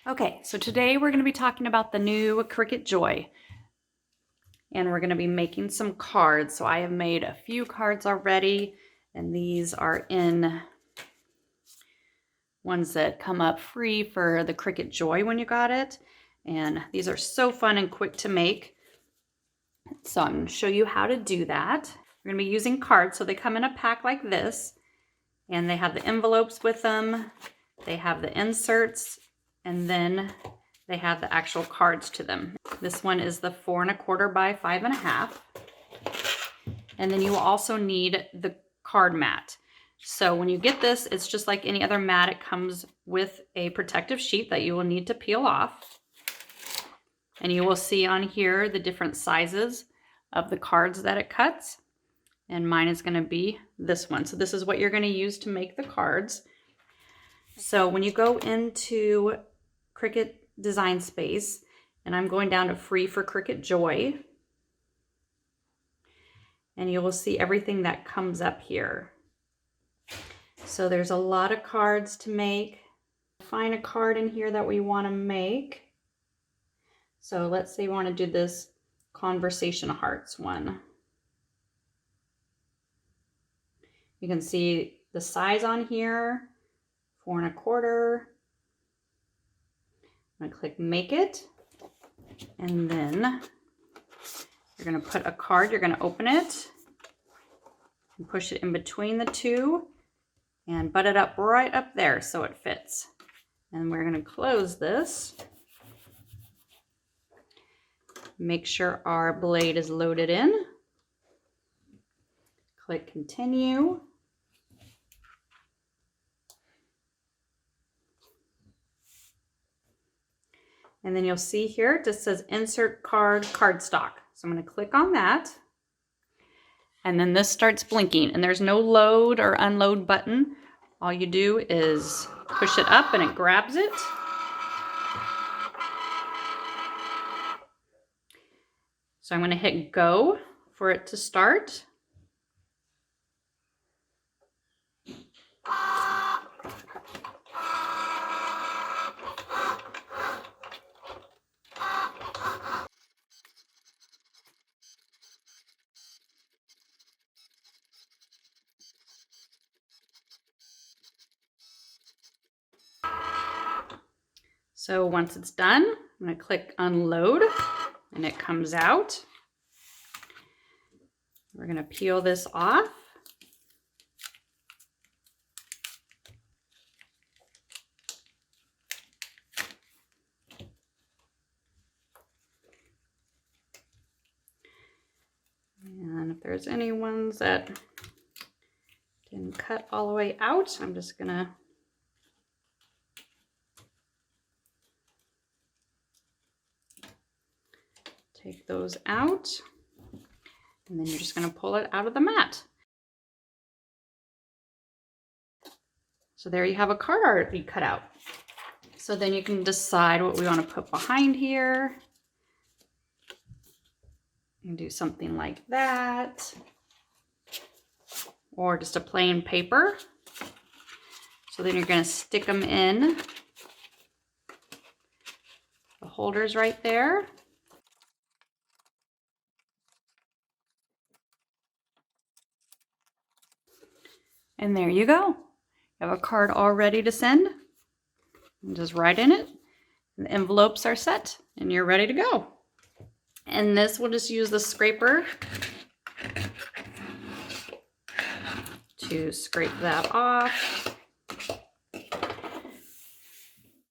Okay, so today we're going to be talking about the new Cricut Joy. And we're going to be making some cards. So I have made a few cards already, and these are in ones that come up free for the Cricut Joy when you got it. And these are so fun and quick to make. So I'm going to show you how to do that. We're going to be using cards. So they come in a pack like this, and they have the envelopes with them. They have the inserts, and then they have the actual cards to them. This one is the 4 1/4 by 5 1/2. And then you will also need the card mat. So when you get this, it's just like any other mat. It comes with a protective sheet that you will need to peel off. And you will see on here the different sizes of the cards that it cuts. And mine is going to be this one. So this is what you're going to use to make the cards. So when you go into Cricut Design Space, and I'm going down to free for Cricut Joy, and you will see everything that comes up here. So there's a lot of cards to make. Find a card in here that we want to make. So let's say we want to do this Conversation Hearts one. You can see the size on here, 4 1/4. I'm going to click Make It, and then you're going to put a card, you're going to open it and push it in between the two and butt it up right up there so it fits. And we're going to close this. Make sure our blade is loaded in. Click Continue. And then you'll see here, it just says Insert Card Cardstock. So I'm going to click on that. And then this starts blinking. And there's no load or unload button. All you do is push it up and it grabs it. So I'm going to hit Go for it to start. So once it's done, I'm going to click Unload, and it comes out. We're going to peel this off. And if there's any ones that didn't cut all the way out, I'm just going to take those out, and then you're just going to pull it out of the mat. So there you have a card already cut out. So then you can decide what we want to put behind here. You can do something like that, or just a plain paper. So then you're going to stick them in the holders right there. And there you go. You have a card all ready to send. And just write in it. The envelopes are set and you're ready to go. And this, we'll just use the scraper to scrape that off.